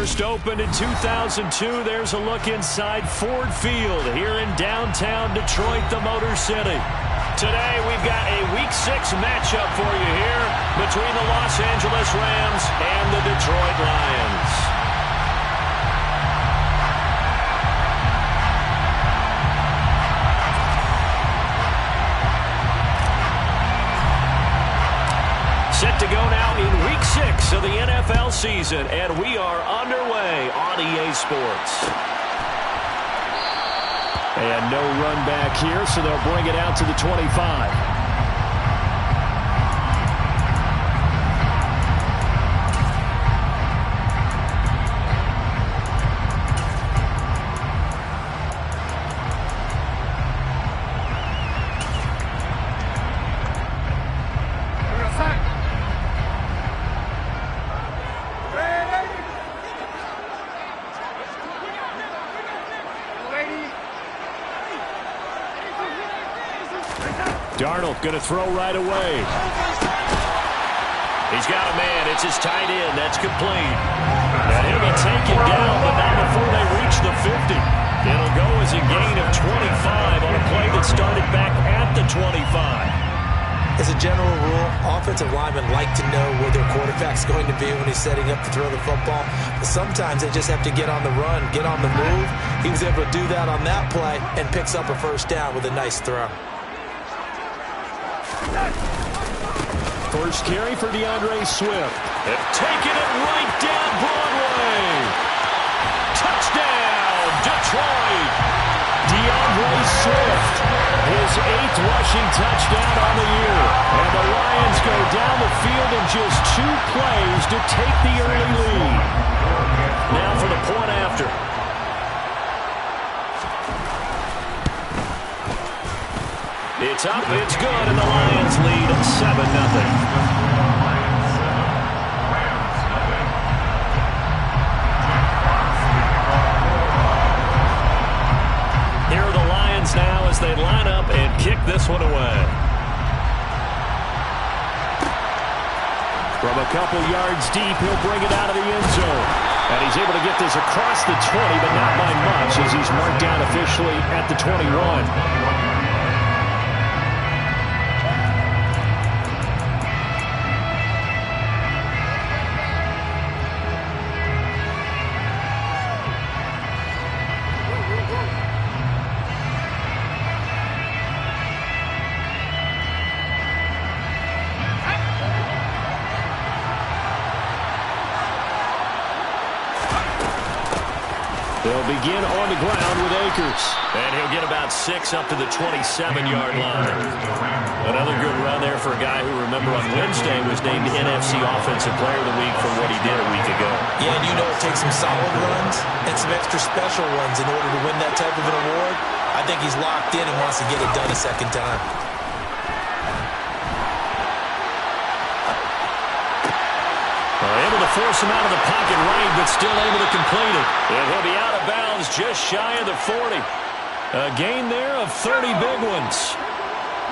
First opened in 2002. There's a look inside Ford Field here in downtown Detroit, the Motor City. Today we've got a Week 6 matchup for you here between the Los Angeles Rams and the Detroit Lions. Set to go now in Week 6 of the NFL season, and we are underway on EA Sports. And no run back here, so they'll bring it out to the 25. Darnold going to throw right away. He's got a man. It's his tight end. That's complete. And he'll be taken down, but not before they reach the 50. It'll go as a gain of 25 on a play that started back at the 25. As a general rule, offensive linemen like to know where their quarterback's going to be when he's setting up to throw the football. But sometimes they just have to get on the run, get on the move. He was able to do that on that play and picks up a first down with a nice throw. First carry for DeAndre Swift. Taking it right down Broadway. Touchdown, Detroit. DeAndre Swift, his 8th rushing touchdown on the year. And the Lions go down the field in just 2 plays to take the early lead. Now for the point after. It's up, it's good, and the Lions lead 7-0. Here are the Lions now as they line up and kick this one away. From a couple yards deep, he'll bring it out of the end zone. And he's able to get this across the 20, but not by much as he's marked down officially at the 21. They'll begin on the ground with Akers. And he'll get about 6 up to the 27-yard line. Another good run there for a guy who, remember, on Wednesday was named NFC Offensive Player of the Week for what he did a week ago. Yeah, and you know it takes some solid runs and some extra special ones in order to win that type of an award. I think he's locked in and wants to get it done a second time. Able to force him out of the pocket right, but still able to complete it. And he'll be out of bounds just shy of the 40. A gain there of 30 big ones.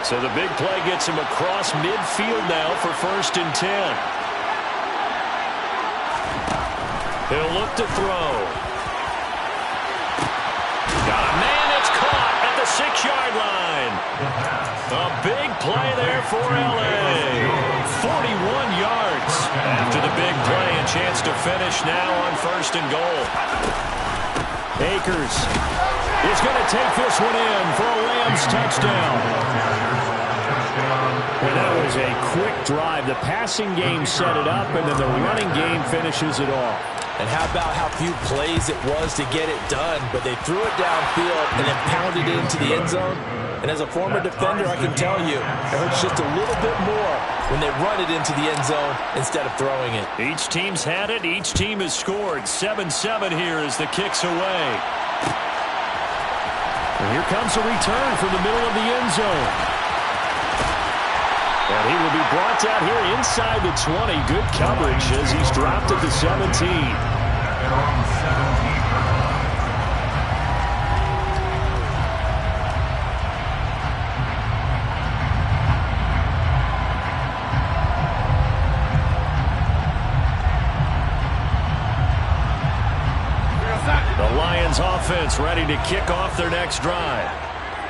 So the big play gets him across midfield now for 1st and 10. He'll look to throw. Got a man, it's caught at the 6-yard line. A big play there for L.A. 41 yards after the big play. A chance to finish now on 1st and goal. Akers is going to take this one in for a Rams touchdown. And that was a quick drive. The passing game set it up, and then the running game finishes it off. And how about how few plays it was to get it done, but they threw it downfield and then pounded it into the end zone. And as a former defender, I can tell you, it hurts just a little bit more when they run it into the end zone instead of throwing it. Each team's had it. Each team has scored. 7-7 here as the kick's away. And here comes a return from the middle of the end zone. And he will be brought down here inside the 20. Good coverage as he's dropped at the 17. Lions offense ready to kick off their next drive.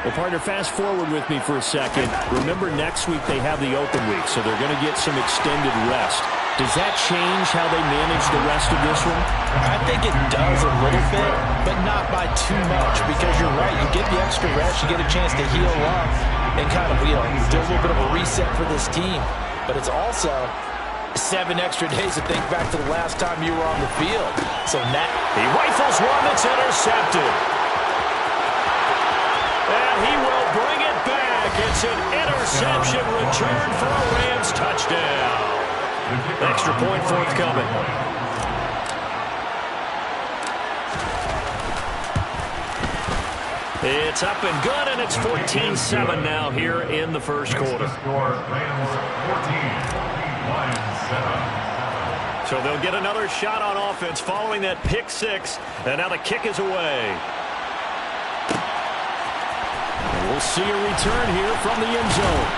Well, partner, fast forward with me for a second. Remember, next week they have the open week, so they're going to get some extended rest. Does that change how they manage the rest of this one? I think it does a little bit, but not by too much, because you're right. You get the extra rest, you get a chance to heal up and kind of, do a little bit of a reset for this team. But it's also 7 extra days to think back to the last time you were on the field. So now he rifles one that's intercepted. And he will bring it back. It's an interception return for a Rams touchdown. Extra point forthcoming. It's up and good, and it's 14-7 now here in the first quarter. So they'll get another shot on offense following that pick six, and now the kick is away. We'll see a return here from the end zone.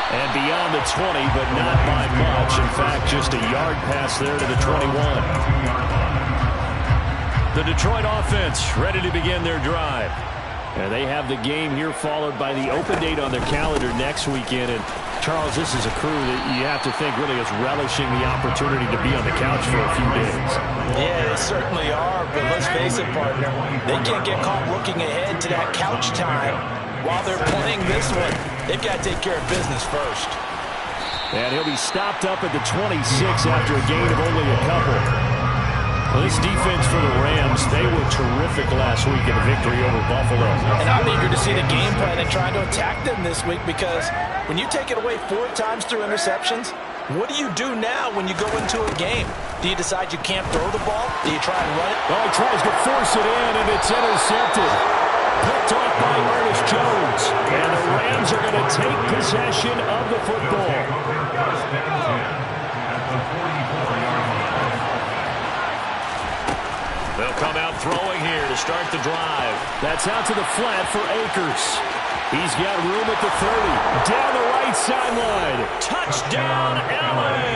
And beyond the 20, but not by much. In fact, just a yard pass there to the 21. The Detroit offense ready to begin their drive. And they have the game here followed by the open date on their calendar next weekend. And Charles, this is a crew that you have to think really is relishing the opportunity to be on the couch for a few days. Yeah, they certainly are, but let's face it, partner. They can't get caught looking ahead to that couch time while they're playing this one. They've got to take care of business first. And he'll be stopped up at the 26 after a gain of only a couple. Well, this defense for the Rams, they were terrific last week in the victory over Buffalo. And I'm eager to see the game plan and trying to attack them this week, because when you take it away 4 times through interceptions, what do you do now when you go into a game? Do you decide you can't throw the ball? Do you try and run it? Oh, he tries to force it in, and it's intercepted. Picked off by Ernest Jones. And the Rams are going to take possession of the football. They'll come out throwing here to start the drive. That's out to the flat for Akers. He's got room at the 30. Down the right sideline. Touchdown, LA!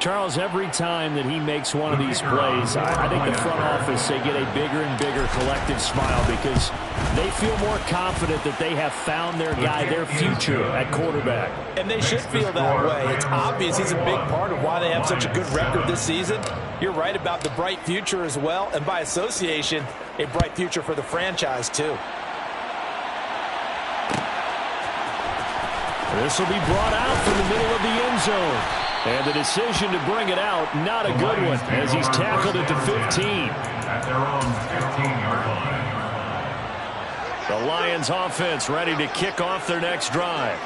Charles, every time that he makes one of these plays, I think the front office, they get a bigger and bigger collective smile because they feel more confident that they have found their guy, their future at quarterback. And they should feel that way. It's obvious he's a big part of why they have such a good record this season. You're right about the bright future as well, and by association, a bright future for the franchise too. This will be brought out from the middle of the end zone. And the decision to bring it out, not a good one, as he's tackled at the 15. At their own 15-yard line. The Lions offense ready to kick off their next drive.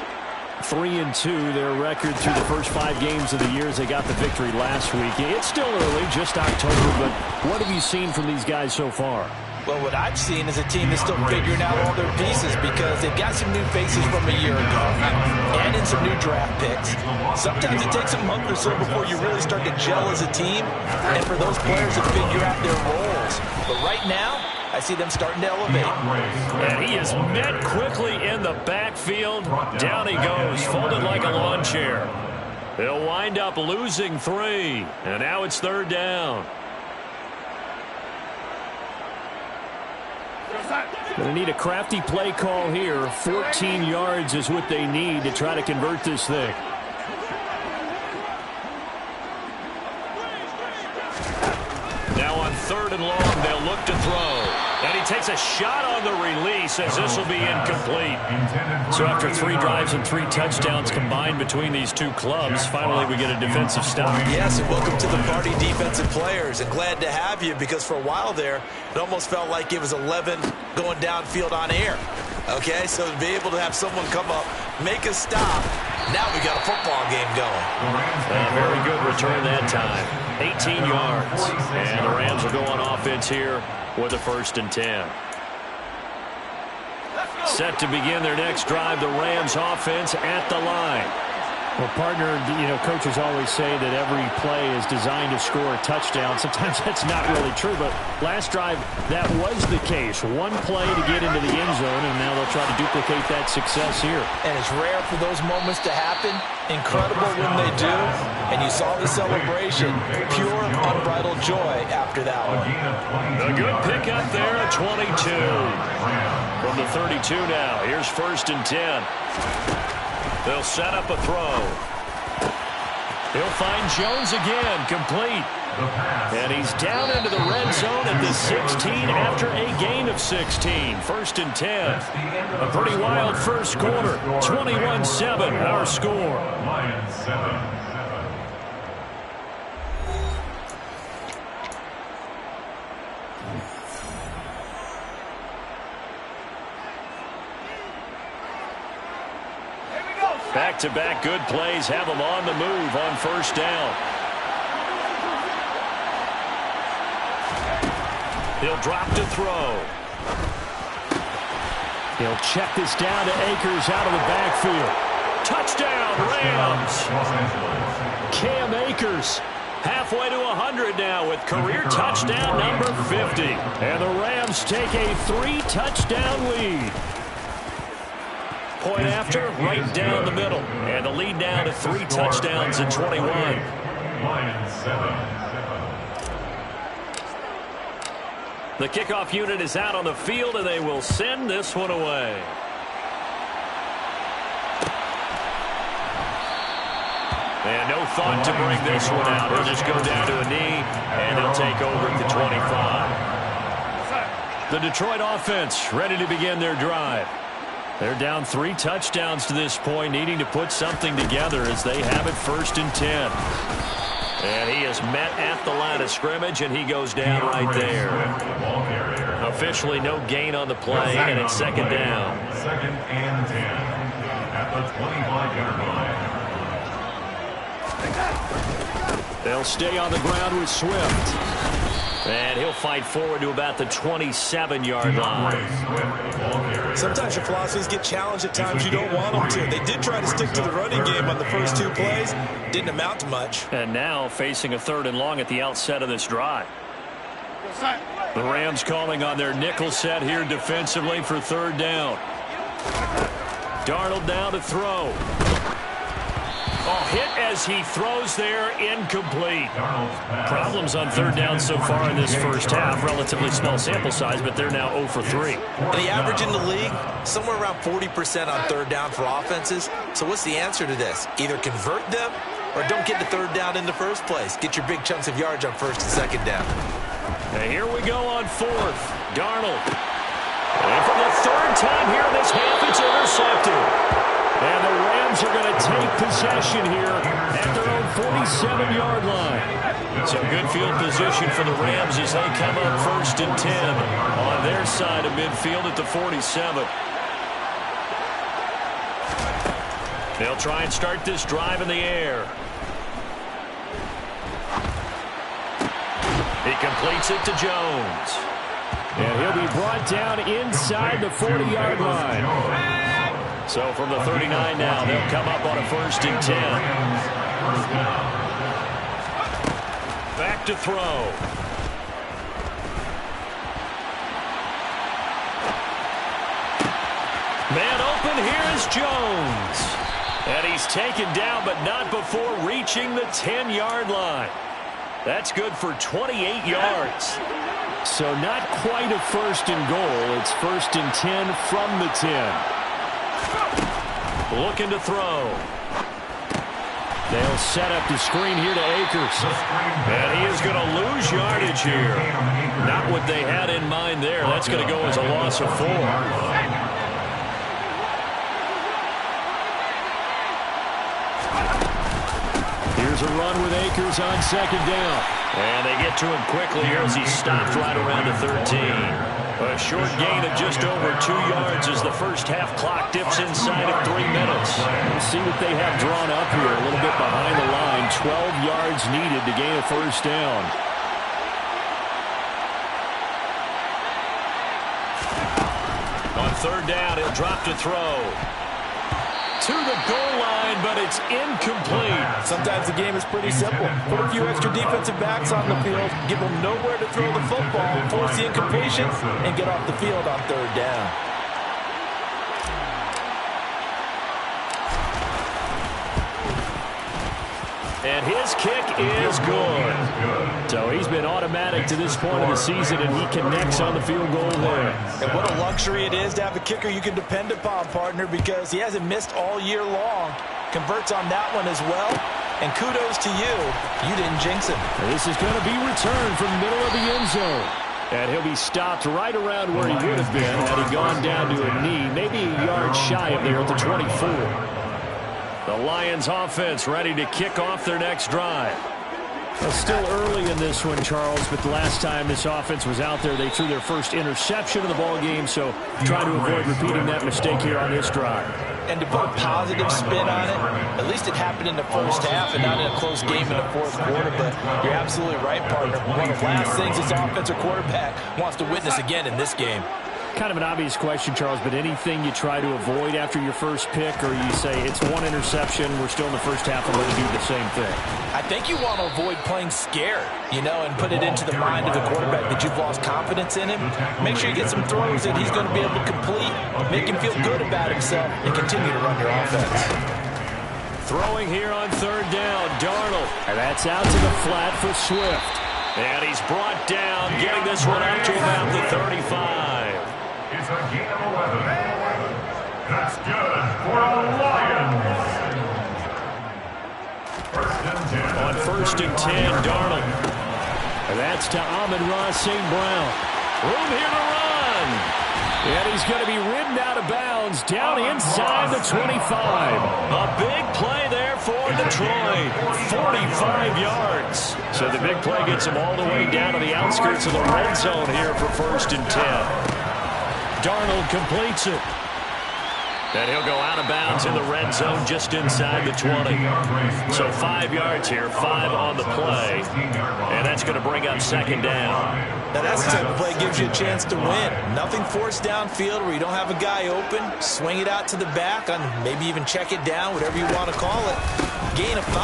3-2, their record through the first 5 games of the year as they got the victory last week. It's still early, just October, but what have you seen from these guys so far? Well, what I've seen is a team that's still figuring out all their pieces, because they've got some new faces from a year ago and in some new draft picks. Sometimes it takes a month or so before you really start to gel as a team and for those players to figure out their roles. But right now, I see them starting to elevate. And he is met quickly in the backfield. Down he goes, folded like a lawn chair. They'll wind up losing 3, and now it's 3rd down. Going to need a crafty play call here. 14 yards is what they need to try to convert this thing. Now on 3rd and long, they'll look to throw. And he takes a shot on the release as this will be incomplete. So after 3 drives and 3 touchdowns combined between these two clubs, finally we get a defensive stop. Yes, and welcome to the party, defensive players. And glad to have you, because for a while there, it almost felt like it was 11 going downfield on air. Okay, so to be able to have someone come up, make a stop, now we got a football game going. A very good return that time. 18 yards. And the Rams will go on offense here with a 1st and 10. Set to begin their next drive, the Rams offense at the line. Well, partner, coaches always say that every play is designed to score a touchdown. Sometimes that's not really true, but last drive, that was the case. One play to get into the end zone, and now they'll try to duplicate that success here. And it's rare for those moments to happen. Incredible when they do. And you saw the celebration. Pure, unbridled joy after that one. A good pickup there at 22. From the 32 now. Here's 1st and 10. They'll set up a throw. He'll find Jones again, complete. And he's down into the red zone at the 16 after a gain of 16. 1st and 10. A pretty wild first quarter. 21-7, our score. Back-to-back good plays have them on the move on 1st down. He'll drop to throw. He'll check this down to Akers out of the backfield. Touchdown, Rams! Cam Akers halfway to 100 now with career touchdown number 50. And the Rams take a 3-touchdown lead. Point after, right down the middle. And the lead down to 3 touchdowns at 21. The kickoff unit is out on the field, and they will send this one away. And no thought to bring this one out. He'll just go down to a knee, and he'll take over at the 25. The Detroit offense ready to begin their drive. They're down 3 touchdowns to this point, needing to put something together as they have it 1st and 10. And he is met at the line of scrimmage, and he goes down right there. Officially no gain on the play, and it's 2nd down. 2nd and 10 at the 25-yard line. They'll stay on the ground with Swift. And he'll fight forward to about the 27-yard line. Sometimes your philosophies get challenged at times you don't want them to. They did try to stick to the running game on the first 2 plays. Didn't amount to much. And now facing a 3rd and long at the outset of this drive. The Rams calling on their nickel set here defensively for 3rd down. Darnold now to throw. Oh, hit as he throws there, incomplete. Problems on 3rd down so far in this first half. Relatively small sample size, but they're now 0 for 3. And the average in the league, somewhere around 40% on 3rd down for offenses. So what's the answer to this? Either convert them or don't get to 3rd down in the first place. Get your big chunks of yards on 1st and 2nd down. And here we go on 4th. Darnold. And for the 3rd time here in this half, it's intercepted. And the Rams are going to take possession here at their own 47-yard line. Some good field position for the Rams as they come up 1st and 10 on their side of midfield at the 47. They'll try and start this drive in the air. He completes it to Jones. And he'll be brought down inside the 40-yard line. So from the 39 now, they'll come up on a 1st and 10. Back to throw. Man open, here is Jones. And he's taken down, but not before reaching the 10-yard line. That's good for 28 yards. So not quite a 1st and goal. It's 1st and 10 from the 10. Looking to throw. They'll set up the screen here to Akers. And he is going to lose yardage here. Not what they had in mind there. That's going to go as a loss of 4. Here's a run with Akers on 2nd down. And they get to him quickly here as he stopped right around the 13. A short gain of just over 2 yards as the first half clock dips inside of 3 minutes. We'll see what they have drawn up here. A little bit behind the line. 12 yards needed to gain a 1st down. On 3rd down, he'll drop to throw. to the goal line, but it's incomplete. Sometimes the game is pretty simple. Put a few extra defensive backs on the field, give them nowhere to throw the football, force the incompletion, and get off the field on third down. And his kick is good. So he's been automatic to this point of the season, and he connects on the field goal there. And what a luxury it is to have a kicker you can depend upon, partner, because he hasn't missed all year long. Converts on that one as well. And kudos to you. You didn't jinx him. This is going to be returned from the middle of the end zone. And he'll be stopped right around where he would have been had he gone down to a knee, maybe a yard shy of there at the 24. The Lions offense ready to kick off their next drive. Well, still early in this one, Charles, but the last time this offense was out there, they threw their first interception of the ball game, so trying to avoid repeating that mistake here on this drive. And to put a positive spin on it, at least it happened in the first half and not in a close game in the fourth quarter, but you're absolutely right, partner. One of the last things this offensive quarterback wants to witness again in this game. Kind of an obvious question, Charles, but anything you try to avoid after your first pick, or you say it's one interception, we're still in the first half, I'm going to do the same thing? I think you want to avoid playing scared, and put it into the mind of the quarterback that you've lost confidence in him. Make sure you get some throws that he's going to be able to complete, make him feel good about himself, and continue to run your offense. Throwing here on third down, Darnold. And that's out to the flat for Swift. And he's brought down, getting this one up to about the 35. It's a gain of 11. That's good for the Lions. First and 10. On first and 10, Darnold. And that's to Amon-Ra St. Brown. Room here to run. And he's going to be ridden out of bounds down inside the 25. A big play there for Detroit. 45 yards. So the big play gets him all the way down to the outskirts of the red zone here for first and 10. Darnold completes it. And he'll go out of bounds in the red zone just inside the 20. So 5 yards here, 5 on the play. And that's going to bring up second down. Now that's the type of play that gives you a chance to win. Nothing forced downfield where you don't have a guy open. Swing it out to the back, and maybe even check it down, whatever you want to call it. Gain of 5.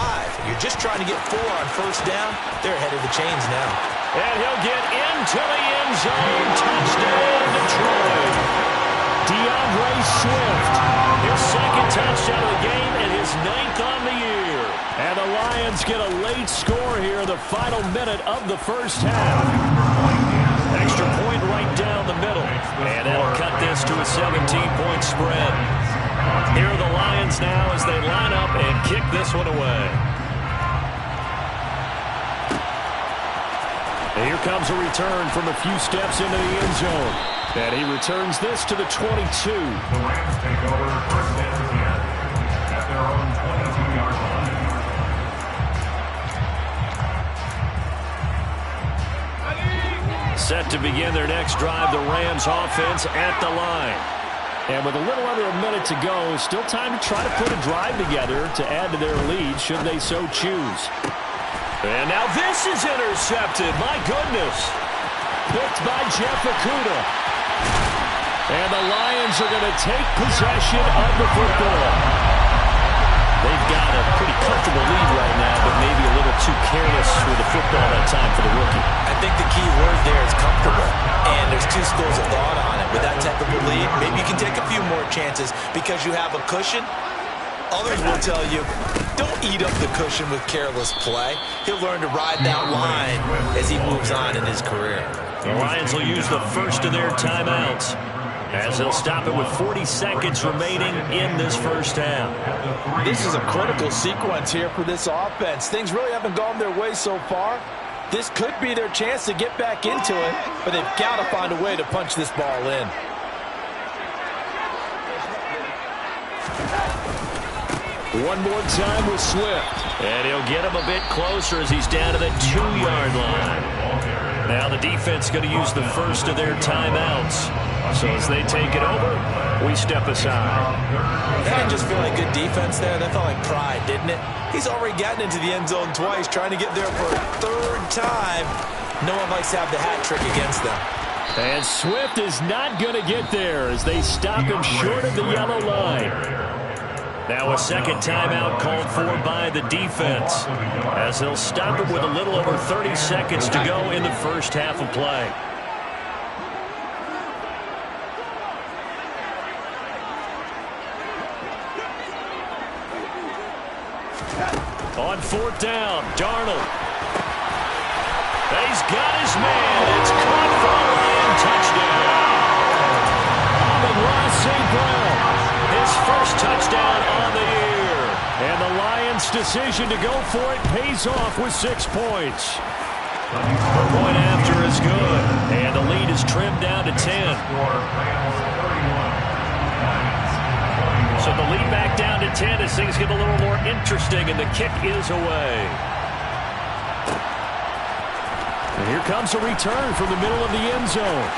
You're just trying to get 4 on first down. They're ahead of the chains now. And he'll get into the end zone. Touchdown, Detroit. DeAndre Swift, his second touchdown of the game and his 9th on the year. And the Lions get a late score here in the final minute of the first half. Extra point right down the middle. And that'll cut this to a 17-point spread. Here are the Lions now as they line up and kick this one away. And here comes a return from a few steps into the end zone. And he returns this to the 22. The Rams take over first and 10 at their own 22-yard line. Set to begin their next drive, the Rams offense at the line. And with a little under a minute to go, still time to try to put a drive together to add to their lead should they so choose. And now this is intercepted. My goodness. Picked by Jeff Okudah. And the Lions are going to take possession of the football. They've got a pretty comfortable lead right now, but maybe a little too careless with the football that time for the rookie. I think the key word there is comfortable. And there's two schools of thought on it. With that type of a lead, maybe you can take a few more chances because you have a cushion. Others will tell you, don't eat up the cushion with careless play. He'll learn to ride that line as he moves on in his career. The Lions will use the first of their timeouts as they'll stop it with 40 seconds remaining in this first half. This is a critical sequence here for this offense. Things really haven't gone their way so far. This could be their chance to get back into it, but they've got to find a way to punch this ball in. One more time with Swift. And he'll get him a bit closer as he's down to the 2-yard line. Now the defense going to use the first of their timeouts. So as they take it over, we step aside. That didn't just feel like good defense there. That felt like pride, didn't it? He's already gotten into the end zone twice, trying to get there for a third time. No one likes to have the hat trick against them. And Swift is not going to get there as they stop him short of the yellow line. Now a second timeout called for by the defense, as they'll stop it with a little over 30 seconds to go in the first half of play. On fourth down, Darnold. He's got his man. It's caught for a Lion touchdown. Amon-Ra St. Brown, his first touchdown on the year. And the Lions' decision to go for it pays off with 6 points. The point after is good, and the lead is trimmed down to 10. So the lead back down to 10 as things get a little more interesting, and the kick is away. And here comes a return from the middle of the end zone.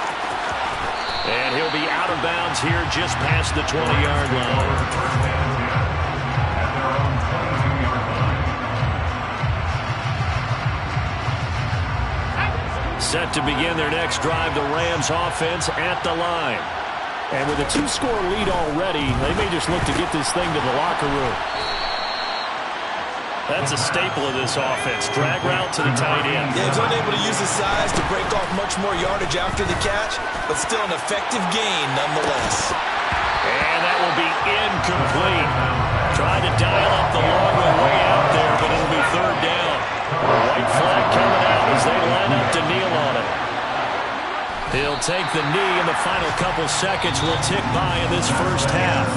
And he'll be out of bounds here just past the 20-yard line. Set to begin their next drive, the Rams offense at the line. And with a 2-score lead already, they may just look to get this thing to the locker room. That's a staple of this offense. Drag route to the tight end. Yeah, he's unable to use his size to break off much more yardage after the catch, but still an effective gain nonetheless. And that will be incomplete. Tried to dial up the long one way out there, but it'll be third down. A white flag coming out as they line up to kneel on it. He'll take the knee, and the final couple seconds will tick by in this first half.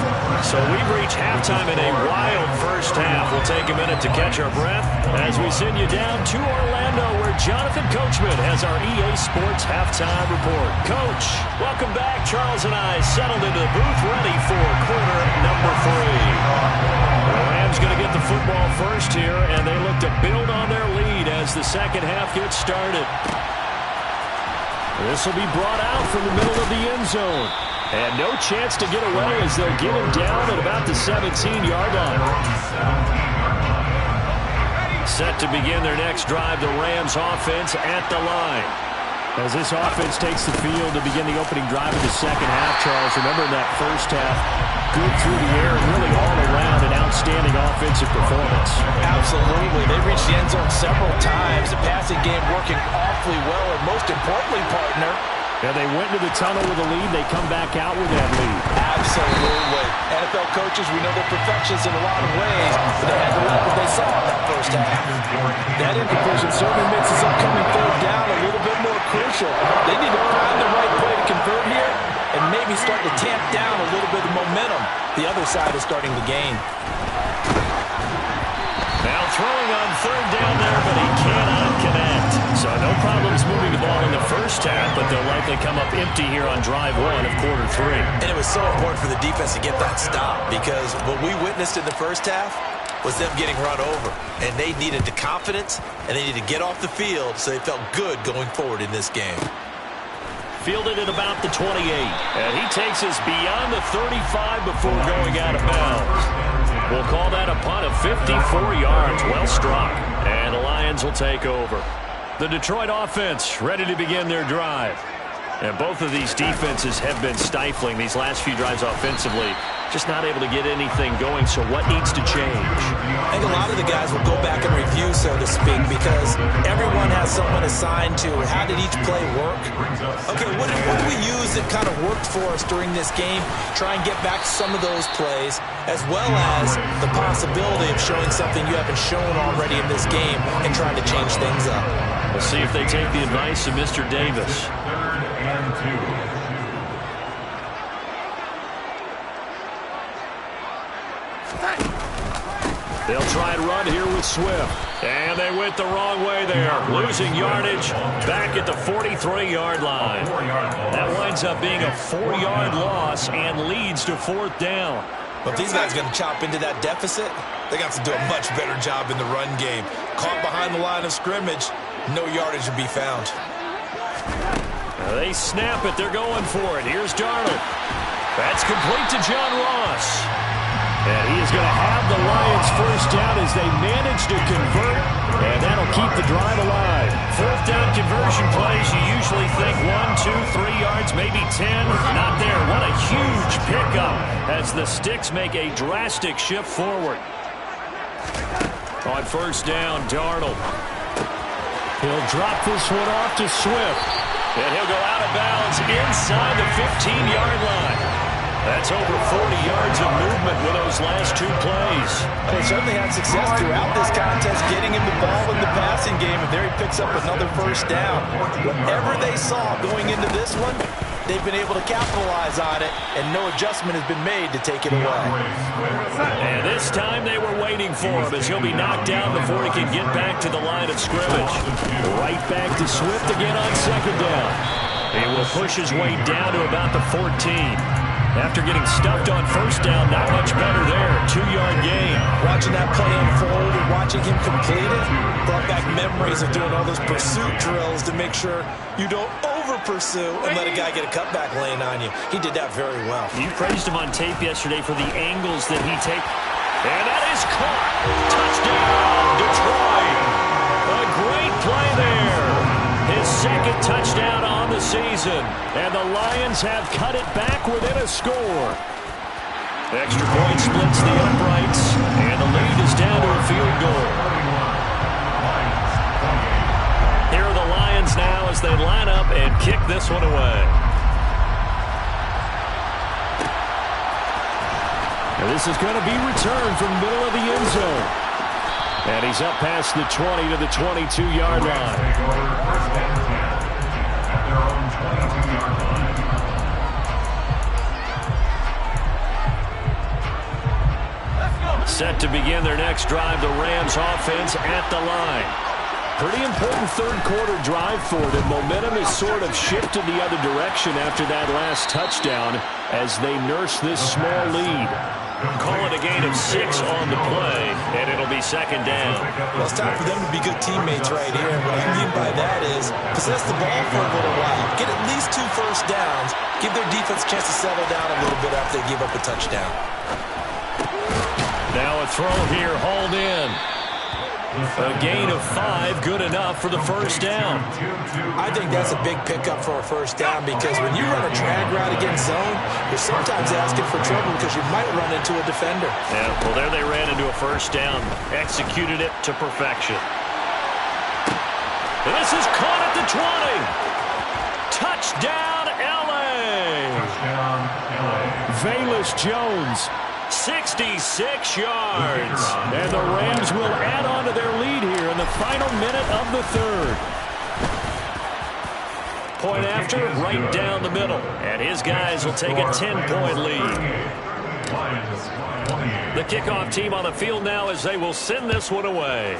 So we've reached halftime in a wild first half. We'll take a minute to catch our breath as we send you down to Orlando, where Jonathan Coachman has our EA Sports Halftime Report. Coach, welcome back. Charles and I settled into the booth, ready for quarter number 3. The Rams going to get the football first here, and they look to build on their lead as the second half gets started. This will be brought out from the middle of the end zone. And no chance to get away as they'll get him down at about the 17-yard line. Set to begin their next drive, the Rams offense at the line. As this offense takes the field to begin the opening drive of the second half, Charles, remember in that first half, good through the air and really all around an outstanding offensive performance. Absolutely. They reached the end zone several times. The passing game working awfully well, and most importantly, partner, yeah, they went to the tunnel with a lead. They come back out with that lead. Absolutely. NFL coaches, we know they're perfectionists in a lot of ways, but they had to like what they saw in that first half. That incompletion certainly makes this upcoming third down a little bit more crucial. They need to find the right play to convert here and maybe start to tamp down a little bit of momentum. The other side is starting to gain. Now throwing on third down there, but he cannot connect. So no problems moving the ball in the first half, but they'll likely come up empty here on drive 1 of quarter 3. And it was so important for the defense to get that stop, because what we witnessed in the first half was them getting run over. And they needed the confidence, and they needed to get off the field so they felt good going forward in this game. Fielded at about the 28. And he takes us beyond the 35 before going out of bounds. We'll call that a punt of 54 yards. Well struck. And the Lions will take over. The Detroit offense ready to begin their drive. And both of these defenses have been stifling these last few drives offensively. Just not able to get anything going, so what needs to change? I think a lot of the guys will go back and review, so to speak, because everyone has someone assigned to how did each play work. Okay, what did we use that kind of worked for us during this game? Try and get back to some of those plays, as well as the possibility of showing something you haven't shown already in this game and trying to change things up. We'll see if they take the advice of Mr. Davis. 3rd and 2. They'll try and run here with Swift. And they went the wrong way there. Losing yardage back at the 43-yard line. That winds up being a 4-yard loss and leads to 4th down. But if these guys are going to chop into that deficit, they got to do a much better job in the run game. Caught behind the line of scrimmage, no yardage to be found. They snap it. They're going for it. Here's Darnold. That's complete to John Ross. And he is going to have the Lions first down as they manage to convert, and that'll keep the drive alive. Fourth down conversion plays, you usually think 1, 2, 3 yards, maybe 10. Not there. What a huge pickup as the Sticks make a drastic shift forward. On first down, Darnold. He'll drop this one off to Swift. And he'll go out of bounds inside the 15-yard line. That's over 40 yards of movement with those last 2 plays. They certainly had success throughout this contest getting him the ball in the passing game, and there he picks up another first down. Whatever they saw going into this one, they've been able to capitalize on it, and no adjustment has been made to take it away. And this time they were waiting for him as he'll be knocked down before he can get back to the line of scrimmage. Right back to Swift again on second down. He will push his way down to about the 14. After getting stuffed on first down, not much better there. 2-yard gain. Watching that play unfold and watching him complete it brought back memories of doing all those pursuit drills to make sure you don't over-pursue and let a guy get a cutback lane on you. He did that very well. You praised him on tape yesterday for the angles that he takes. And that is caught. Touchdown, Detroit. A great play there. His second touchdown on the season. And the Lions have cut it back within a score. Extra point splits the uprights. And the lead is down to a field goal. Here are the Lions now as they line up and kick this one away. And this is going to be returned from the middle of the end zone. And he's up past the 20 to the 22-yard line. Set to begin their next drive, the Rams offense at the line. Pretty important third-quarter drive for them. Momentum is sort of shifted the other direction after that last touchdown as they nurse this small lead. Call it a gain of 6 on the play, and it'll be second down. Well, it's time for them to be good teammates right here. What I mean by that is possess the ball for a little while. Get at least 2 first downs. Give their defense a chance to settle down a little bit after they give up a touchdown. Now a throw here, hauled in. A gain of 5, good enough for the first down. I think that's a big pickup for a first down because when you run a drag route against zone, you're sometimes asking for trouble because you might run into a defender. Yeah, well, there they ran into a first down. Executed it to perfection. And this is caught at the 20. Touchdown, L.A. Velus Jones. 66 yards. And the Rams will add on to their lead here in the final minute of the third. Point after, right down the middle. And his guys will take a 10-point lead. The kickoff team on the field now as they will send this one away.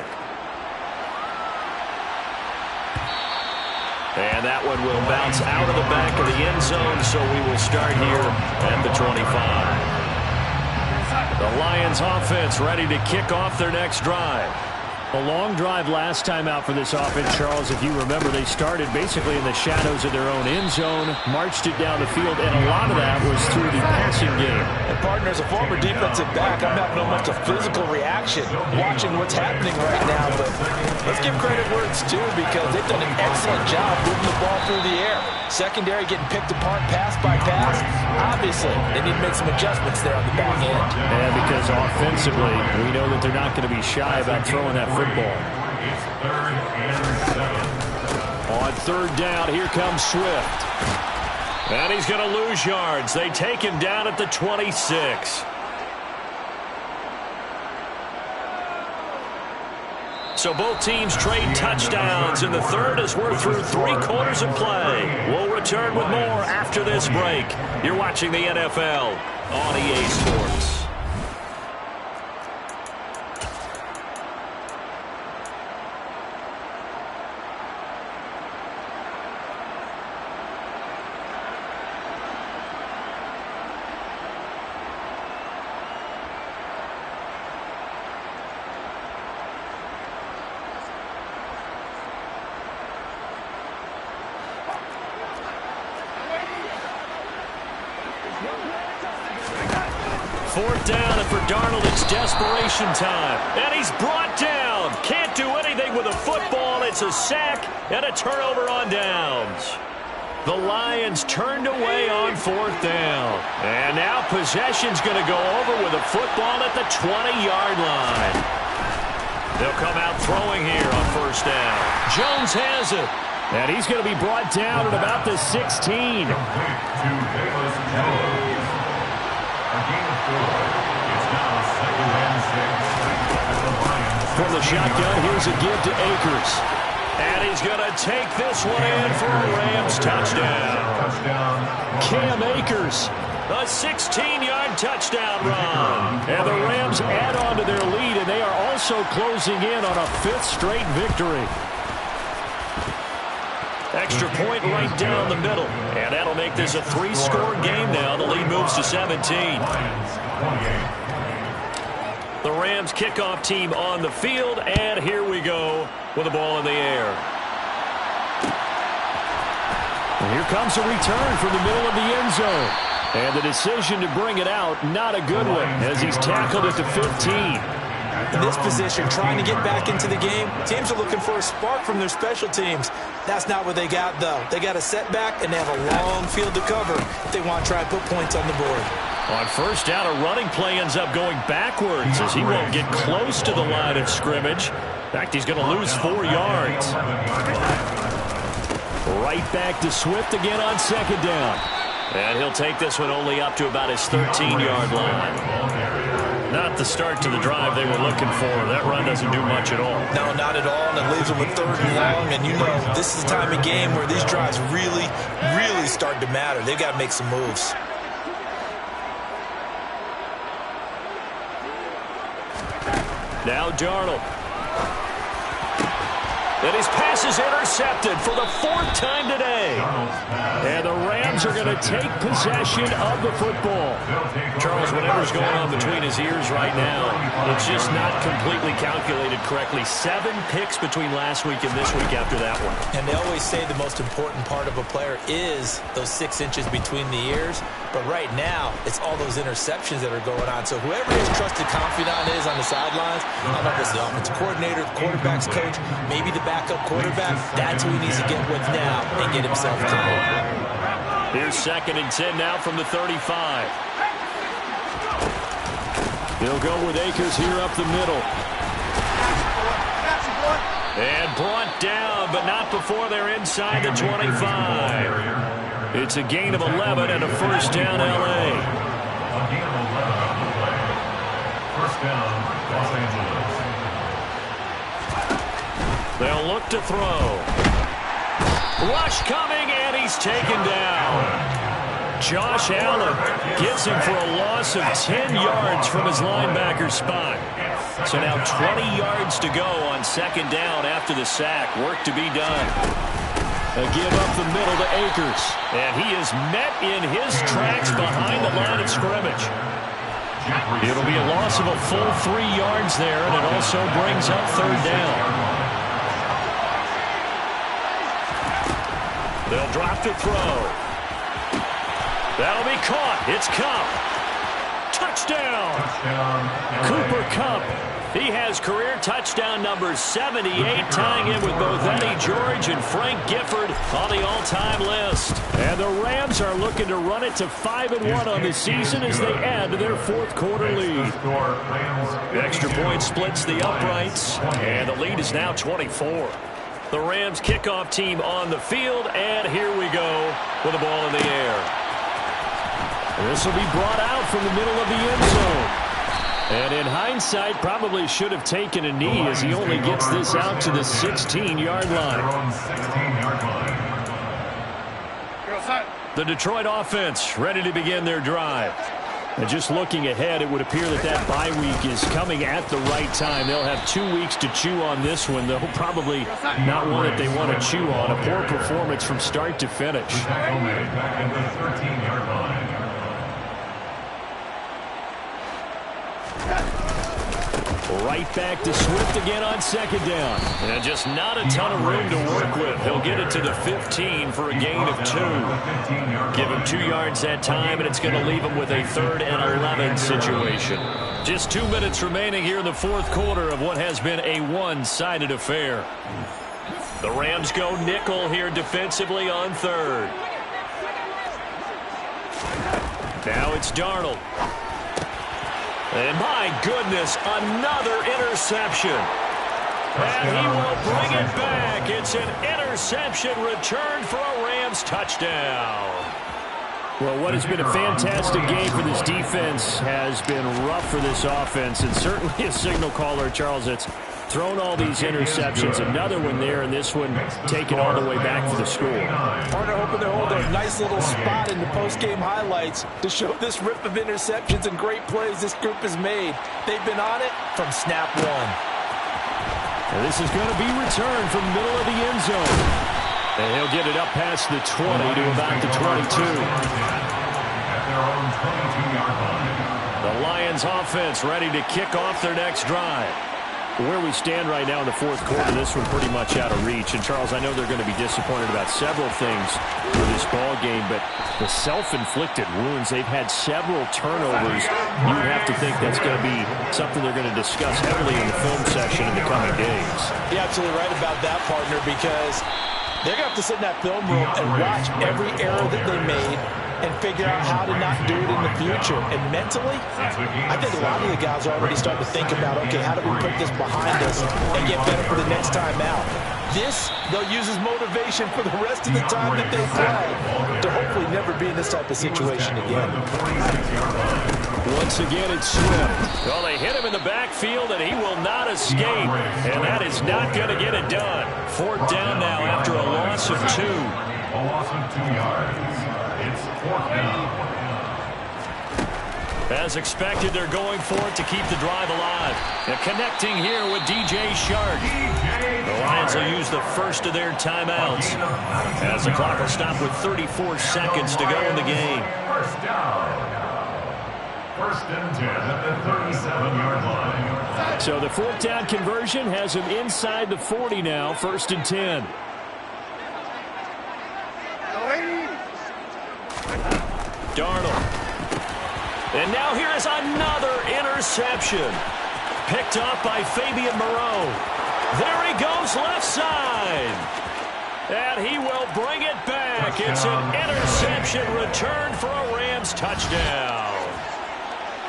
And that one will bounce out of the back of the end zone, so we will start here at the 25. The Lions offense ready to kick off their next drive. A long drive last time out for this offense, Charles. If you remember, they started basically in the shadows of their own end zone, marched it down the field, and a lot of that was through the passing game. And partner, as a former defensive back, I'm having almost a physical reaction watching what's happening right now. But let's give credit where it's due because they've done an excellent job moving the ball through the air. Secondary getting picked apart pass by pass. Obviously, they need to make some adjustments there on the back end. And because offensively, we know that they're not going to be shy about throwing that football. On third down, here comes Swift. And he's going to lose yards. They take him down at the 26. So both teams trade touchdowns in the third as we're through 3 quarters of play. We'll return with more after this break. You're watching the NFL on EA Sports. Fourth down, and for Darnold, it's desperation time. And he's brought down. Can't do anything with a football. it's a sack and a turnover on downs. The Lions turned away on 4th down. And now possession's going to go over with a football at the 20-yard line. They'll come out throwing here on 1st down. Jones has it. And he's going to be brought down at about the 16. From the shotgun, here's a give to Akers. And he's going to take this one in for a Rams touchdown. Cam Akers, a 16-yard touchdown run. And the Rams add on to their lead, and they are also closing in on a 5th straight victory. Extra point right down the middle. And that'll make this a 3-score game now. The lead moves to 17. The Rams kickoff team on the field, and here we go with the ball in the air. And here comes a return from the middle of the end zone. And the decision to bring it out, not a good one, as he's tackled at the 15. In this position, trying to get back into the game, teams are looking for a spark from their special teams. That's not what they got, though. They got a setback, and they have a long field to cover if they want to try and put points on the board. On 1st down, a running play ends up going backwards as he won't get close to the line of scrimmage. In fact, he's going to lose 4 yards. Right back to Swift again on 2nd down. And he'll take this one only up to about his 13-yard line. Not the start to the drive they were looking for. That run doesn't do much at all. No, not at all, and it leaves them with 3rd and long. And you know, this is the time of game where these drives really, really start to matter. They've got to make some moves. Now Darnold. And his pass is intercepted for the 4th time today. And the Rams are going to take possession of the football. Charles, whatever's going on between his ears right now, it's just not completely calculated correctly. 7 picks between last week and this week after that one. And they always say the most important part of a player is those 6 inches between the ears. But right now, it's all those interceptions that are going on. So whoever his trusted confidant is on the sidelines, I don't know if it's the offensive coordinator, the quarterback's coach, maybe the backup quarterback, that's who he needs to get with now and get himself calm. Here's 2nd and 10 now from the 35. They'll go with Akers here up the middle. And brought down, but not before they're inside the 25. It's a gain of 11 and a 1st down, L.A. First down, Los Angeles. They'll look to throw. Rush coming, and he's taken down. Josh Allen gets him for a loss of 10 yards from his linebacker spot. So now 20 yards to go on 2nd down after the sack. Work to be done. A give up the middle to Akers. And he is met in his tracks behind the line of scrimmage. It'll be a loss of a full 3 yards there, and it also brings up 3rd down. They'll drop to throw. That'll be caught. It's Kupp. Touchdown. Cooper Kupp. He has career touchdown number 78, tying in with both Eddie George and Frank Gifford on the all-time list. And the Rams are looking to run it to 5-1 on the season as they add to their 4th quarter lead. The extra point splits the uprights, and the lead is now 24. The Rams kickoff team on the field, and here we go with the ball in the air. This will be brought out from the middle of the end zone. And in hindsight, probably should have taken a knee as he only gets this out to the 16-yard line. The Detroit offense ready to begin their drive. And just looking ahead, it would appear that that bye week is coming at the right time. They'll have 2 weeks to chew on this one, though probably not one that they want to chew on. A poor performance from start to finish. Right back to Swift again on 2nd down. And just not a ton of room to work with. He'll get it to the 15 for a gain of 2. Give him 2 yards that time, and it's going to leave him with a 3rd and 11 situation. Just 2 minutes remaining here in the 4th quarter of what has been a one-sided affair. The Rams go nickel here defensively on third. Now it's Darnold. And my goodness, another interception. And he will bring it back. It's an interception return for a Rams touchdown. Well, what has been a fantastic game for this defense has been rough for this offense, and certainly a signal caller, Charles, that's thrown all these interceptions. Another one there, and this one taken all the way back for the score. Partner hoping they hold a nice little spot in the post-game highlights to show this rip of interceptions and great plays this group has made. They've been on it from snap one. And this is going to be returned from the middle of the end zone. And he'll get it up past the 20 to about the 22. At their own 22-yard line. The Lions offense ready to kick off their next drive. Where we stand right now in the fourth quarter, this one pretty much out of reach. And, Charles, I know they're going to be disappointed about several things for this ball game, but the self-inflicted wounds, they've had several turnovers. You have to think that's going to be something they're going to discuss heavily in the film session in the coming days. You're absolutely right about that, partner, because they're going to have to sit in that film room and watch every error that they made and figure out how to not do it in the future. And mentally, I think a lot of the guys are already starting to think about, okay, how do we put this behind us and get better for the next time out? This, they'll use as motivation for the rest of the time that they play to hopefully never be in this type of situation again. Once again, it's Swift. Well, they hit him in the backfield, and he will not escape. And that is not going to get it done. Fourth down now after a loss of 2. A loss of 2 yards. It's fourth down. As expected, they're going for it to keep the drive alive. They're connecting here with DJ Shark. The Lions will use the first of their timeouts as the clock will stop with 34 seconds to go in the game. First down. First and 10 at the 37-yard line. So the fourth down conversion has him inside the 40 now, first and 10. Darnold. And now here is another interception. Picked up by Fabian Moreau. There he goes left side. And he will bring it back. It's an interception return for a Rams touchdown.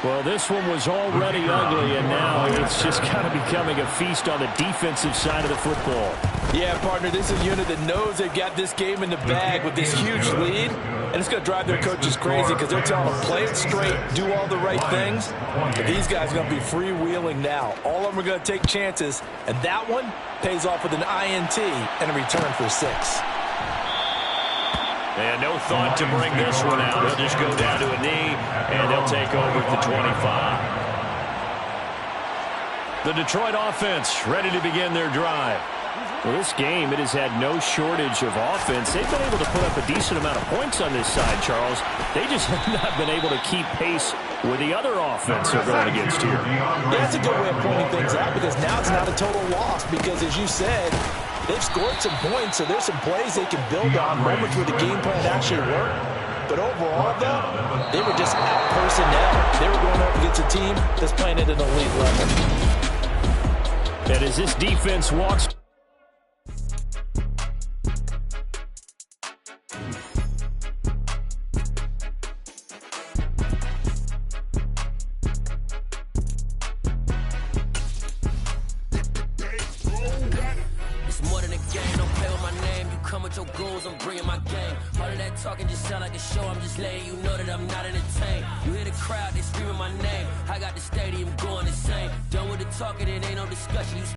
Well, this one was already ugly, and now it's just kind of becoming a feast on the defensive side of the football. Yeah, partner, this is a unit that knows they've got this game in the bag with this huge lead, and it's going to drive their coaches crazy because they're telling them, play it straight, do all the right things. But these guys are going to be freewheeling now. All of them are going to take chances, and that one pays off with an INT and a return for 6. And no thought to bring this one out. They'll just go down to a knee, and they'll take over at the 25. The Detroit offense ready to begin their drive. Well, this game, it has had no shortage of offense. They've been able to put up a decent amount of points on this side, Charles. They just have not been able to keep pace with the other offense they're going against here. Yeah, that's a good way of pointing things out because now it's not a total loss because, as you said, they've scored some points, so there's some plays they can build on, moments where the game plan actually worked. But overall, though, they were just out personnel. They were going up against a team that's playing at an elite level. And as this defense walks... Talking just sound like a show. I'm just letting you know that I'm not entertained. You hear the crowd, they screaming my name. I got the stadium going insane. Done with the talking, it ain't no discussion. You